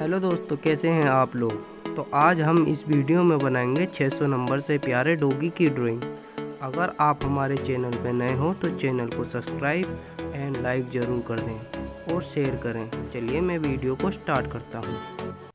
हेलो दोस्तों, कैसे हैं आप लोग। तो आज हम इस वीडियो में बनाएंगे 600 नंबर से प्यारे डॉगी की ड्राइंग। अगर आप हमारे चैनल पर नए हो तो चैनल को सब्सक्राइब एंड लाइक ज़रूर कर दें और शेयर करें। चलिए मैं वीडियो को स्टार्ट करता हूँ।